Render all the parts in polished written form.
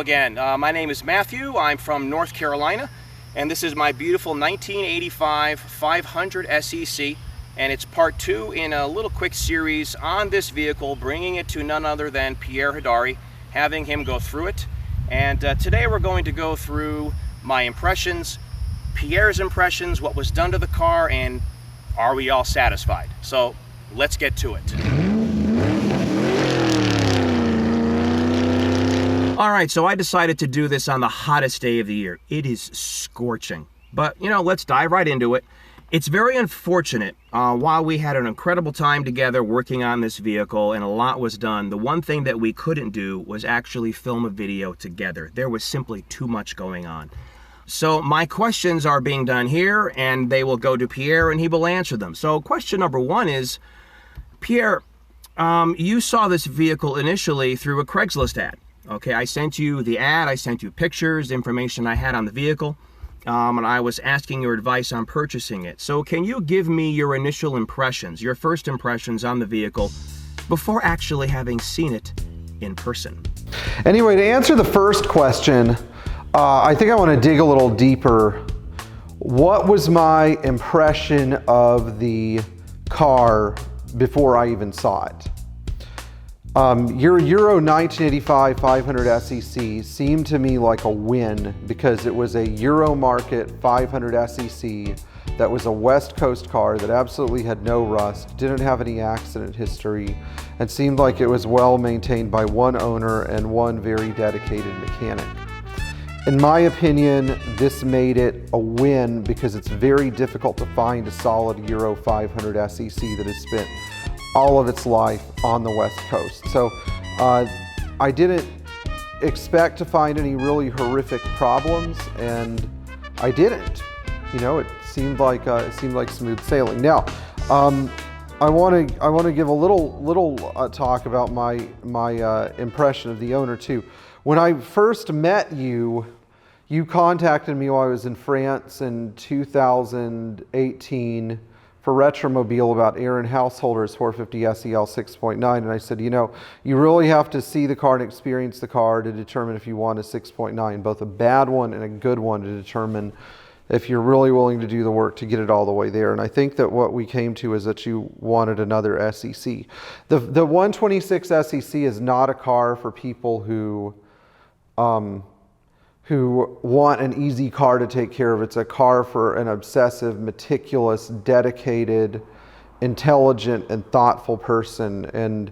again. My name is Matthew. I'm from North Carolina, and this is my beautiful 1985 500 SEC, and it's part 2 in a little quick series on this vehicle, bringing it to none other than Pierre Hedary, having him go through it. And today we're going to go through my impressions, Pierre's impressions, what was done to the car, and are we all satisfied? So let's get to it. All right, so I decided to do this on the hottest day of the year. It is scorching, but let's dive right into it. It's very unfortunate. While we had an incredible time together working on this vehicle and a lot was done, the one thing that we couldn't do was actually film a video together. There was simply too much going on. So my questions are being done here, and they will go to Pierre and he will answer them. So question number 1 is, Pierre, you saw this vehicle initially through a Craigslist ad. Okay, I sent you the ad, I sent you pictures, information I had on the vehicle, and I was asking your advice on purchasing it. So can you give me your initial impressions, your first impressions on the vehicle before actually having seen it in person? Anyway, to answer the first question, I think I want to dig a little deeper. What was my impression of the car before I even saw it? Your Euro 1985 500 SEC seemed to me like a win because it was a Euro market 500 SEC that was a West Coast car that absolutely had no rust, didn't have any accident history, and seemed like it was well maintained by one owner and one very dedicated mechanic. In my opinion, this made it a win because it's very difficult to find a solid Euro 500 SEC that has spent all of its life on the West Coast. So I didn't expect to find any really horrific problems, and I didn't. It seemed like smooth sailing. Now, I want to give a little talk about my impression of the owner too. When I first met you, you contacted me while I was in France in 2018 for Retromobile about Aaron Householder's 450 SEL 6.9, and I said, you really have to see the car and experience the car to determine if you want a 6.9, both a bad one and a good one, to determine if you're really willing to do the work to get it all the way there. And I think that what we came to is that you wanted another SEC. The 126 SEC is not a car for people who want an easy car to take care of. It's a car for an obsessive, meticulous, dedicated, intelligent, and thoughtful person. And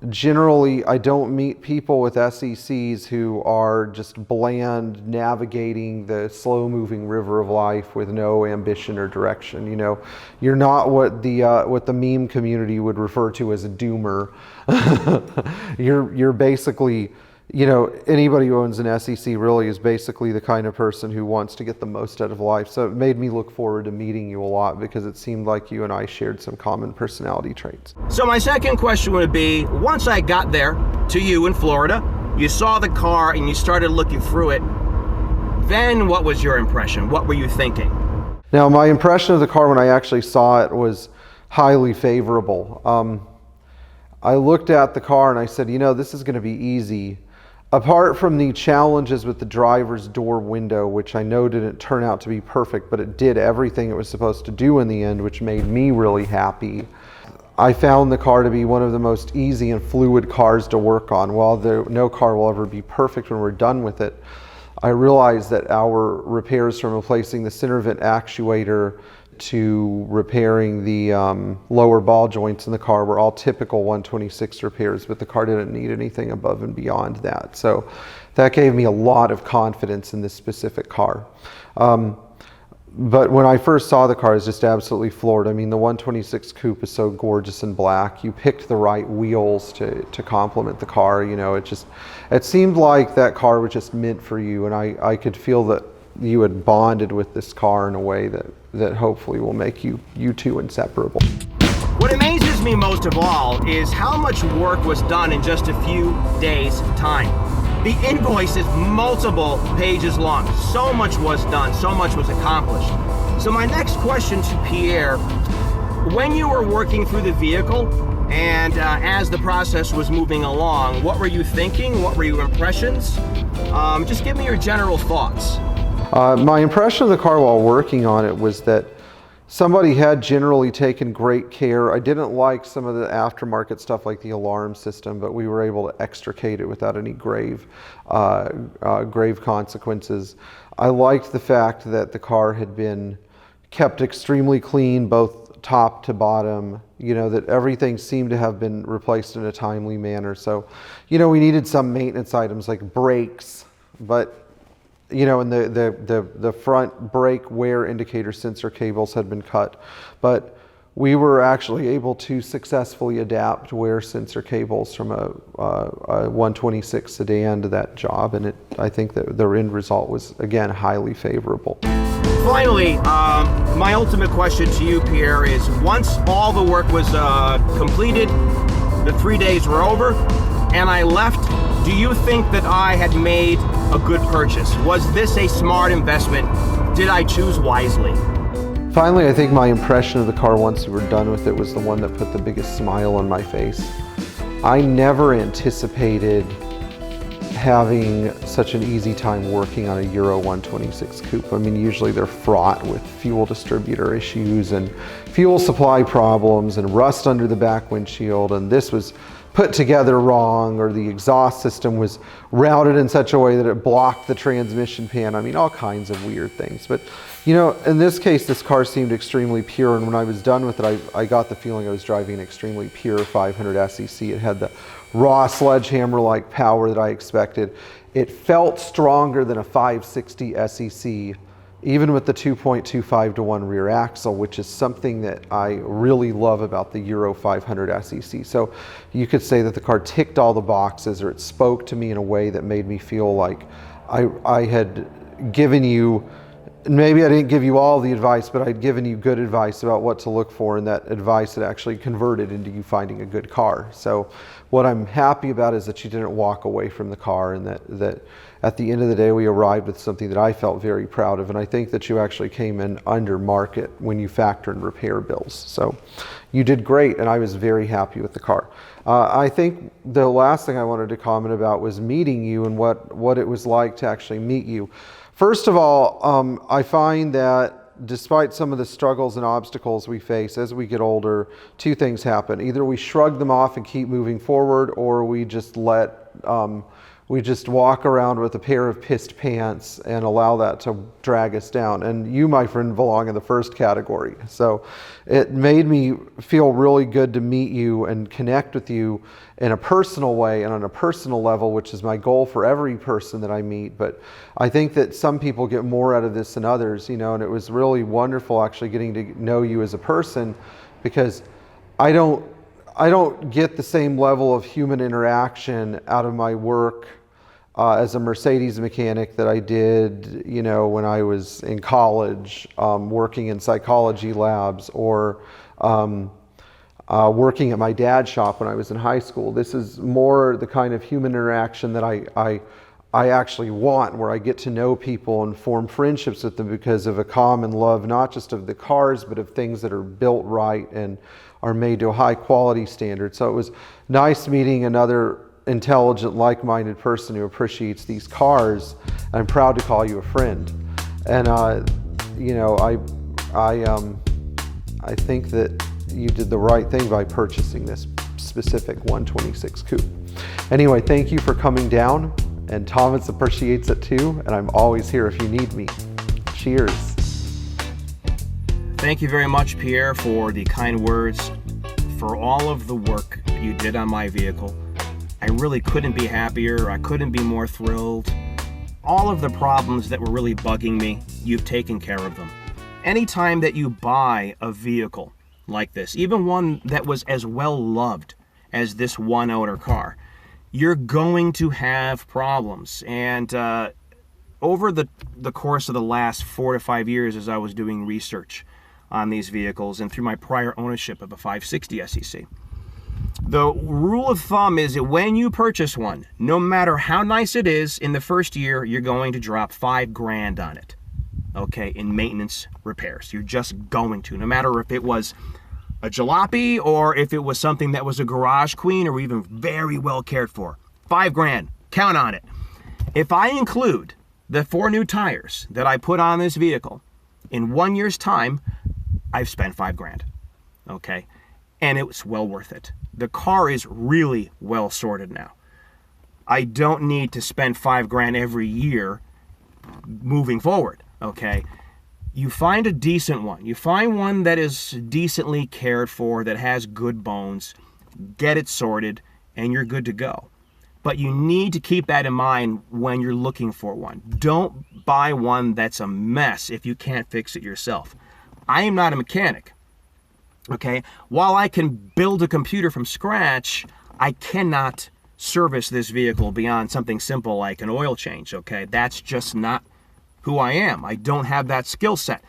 generally, I don't meet people with SECs who are just bland, navigating the slow-moving river of life with no ambition or direction. You're not what the meme community would refer to as a doomer. You're basically, anybody who owns an SEC really is basically the kind of person who wants to get the most out of life. So it made me look forward to meeting you a lot because it seemed like you and I shared some common personality traits. So my second question would be, once I got there to you in Florida, you saw the car and you started looking through it, then what was your impression? What were you thinking? Now, my impression of the car when I actually saw it was highly favorable. I looked at the car and I said, this is going to be easy. Apart from the challenges with the driver's door window, which I know didn't turn out to be perfect, but it did everything it was supposed to do in the end, which made me really happy. I found the car to be one of the most easy and fluid cars to work on. While no car will ever be perfect when we're done with it, I realized that our repairs, from replacing the center vent actuator to repairing the lower ball joints in the car, were all typical 126 repairs, but the car didn't need anything above and beyond that. So that gave me a lot of confidence in this specific car. But when I first saw the car, I was just absolutely floored. I mean, the 126 coupe is so gorgeous in black. You picked the right wheels to complement the car. It seemed like that car was just meant for you, and I could feel that you had bonded with this car in a way that hopefully will make you two inseparable. What amazes me most of all is how much work was done in just a few days' time. The invoice is multiple pages long. So much was done, so much was accomplished. So my next question to Pierre, when you were working through the vehicle and as the process was moving along, what were you thinking? What were your impressions? Just give me your general thoughts. My impression of the car while working on it was that somebody had generally taken great care. I didn't like some of the aftermarket stuff like the alarm system, but we were able to extricate it without any grave consequences. I liked the fact that the car had been kept extremely clean, both top to bottom, that everything seemed to have been replaced in a timely manner. So, we needed some maintenance items like brakes, but and the front brake wear indicator sensor cables had been cut, but we were actually able to successfully adapt wear sensor cables from a 126 sedan to that job, and I think that the end result was, again, highly favorable. Finally, my ultimate question to you, Pierre, is once all the work was completed, the 3 days were over, and I left, do you think that I had made a good purchase? Was this a smart investment? Did I choose wisely? Finally, I think my impression of the car once we were done with it was the one that put the biggest smile on my face. I never anticipated having such an easy time working on a Euro 126 coupe. I mean, usually they're fraught with fuel distributor issues and fuel supply problems and rust under the back windshield, and this was put together wrong, or the exhaust system was routed in such a way that it blocked the transmission pan. I mean, all kinds of weird things. But, in this case, this car seemed extremely pure, and when I was done with it, I got the feeling I was driving an extremely pure 500 SEC. It had the raw sledgehammer-like power that I expected. It felt stronger than a 560 SEC, even with the 2.25 to 1 rear axle, which is something that I really love about the Euro 500 SEC. So you could say that the car ticked all the boxes, or it spoke to me in a way that made me feel like I had given you, maybe I didn't give you all the advice, but I'd given you good advice about what to look for, and that advice had actually converted into you finding a good car. So what I'm happy about is that you didn't walk away from the car, and that at the end of the day, we arrived with something that I felt very proud of. And I think that you actually came in under market when you factor in repair bills. So you did great, and I was very happy with the car. I think the last thing I wanted to comment about was meeting you and what it was like to actually meet you. First of all, I find that despite some of the struggles and obstacles we face as we get older, two things happen. Either we shrug them off and keep moving forward, or we just walk around with a pair of pissed pants and allow that to drag us down. And you, my friend, belong in the first category. So it made me feel really good to meet you and connect with you in a personal way and on a personal level, which is my goal for every person that I meet. But I think that some people get more out of this than others, and it was really wonderful actually getting to know you as a person, because I don't get the same level of human interaction out of my work as a Mercedes mechanic that I did, when I was in college, working in psychology labs, or working at my dad's shop when I was in high school. This is more the kind of human interaction that I actually want, where I get to know people and form friendships with them because of a common love, not just of the cars, but of things that are built right and are made to a high quality standard. So it was nice meeting another intelligent, like-minded person who appreciates these cars. I'm proud to call you a friend. And I think that you did the right thing by purchasing this specific 126 coupe. Anyway, thank you for coming down, and Thomas appreciates it too, and I'm always here if you need me. Cheers. Thank you very much, Pierre, for the kind words, for all of the work you did on my vehicle. I really couldn't be happier. I couldn't be more thrilled. All of the problems that were really bugging me, you've taken care of them. Anytime that you buy a vehicle like this, even one that was as well loved as this one-owner car, you're going to have problems. And over the course of the last 4 to 5 years, as I was doing research on these vehicles and through my prior ownership of a 560 SEC, the rule of thumb is that when you purchase one, no matter how nice it is, in the first year, you're going to drop $5,000 on it, okay, in maintenance repairs. You're just going to, no matter if it was a jalopy or if it was something that was a garage queen or even very well cared for. $5,000, count on it. If I include the 4 new tires that I put on this vehicle, in 1 year's time, I've spent $5,000, okay? And it was well worth it. The car is really well sorted now. I don't need to spend $5,000 every year moving forward, okay? You find a decent one. You find one that is decently cared for, that has good bones, get it sorted, and you're good to go. But you need to keep that in mind when you're looking for one. Don't buy one that's a mess if you can't fix it yourself. I am not a mechanic, okay? While I can build a computer from scratch, I cannot service this vehicle beyond something simple like an oil change, okay? That's just not who I am. I don't have that skill set.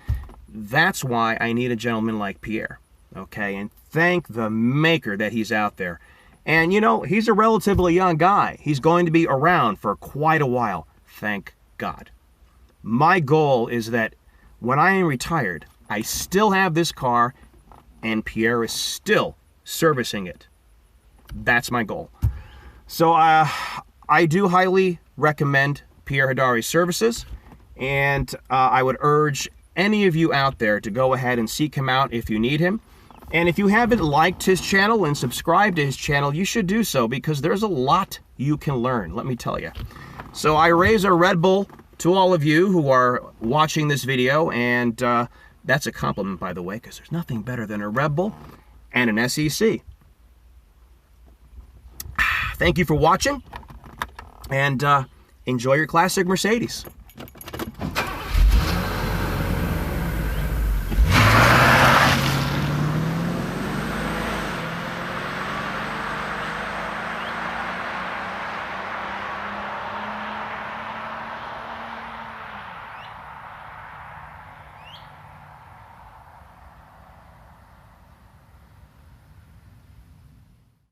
That's why I need a gentleman like Pierre, okay? And thank the maker that he's out there. And you know, he's a relatively young guy. He's going to be around for quite a while, thank God. My goal is that when I am retired, I still have this car and Pierre is still servicing it. That's my goal. So I do highly recommend Pierre Hedary's services, and I would urge any of you out there to go ahead and seek him out if you need him. And if you haven't liked his channel and subscribed to his channel, you should do so, because there's a lot you can learn, let me tell you. So I raise a Red Bull to all of you who are watching this video, and that's a compliment, by the way, because there's nothing better than a Red Bull and an SEC. Thank you for watching, and enjoy your classic Mercedes.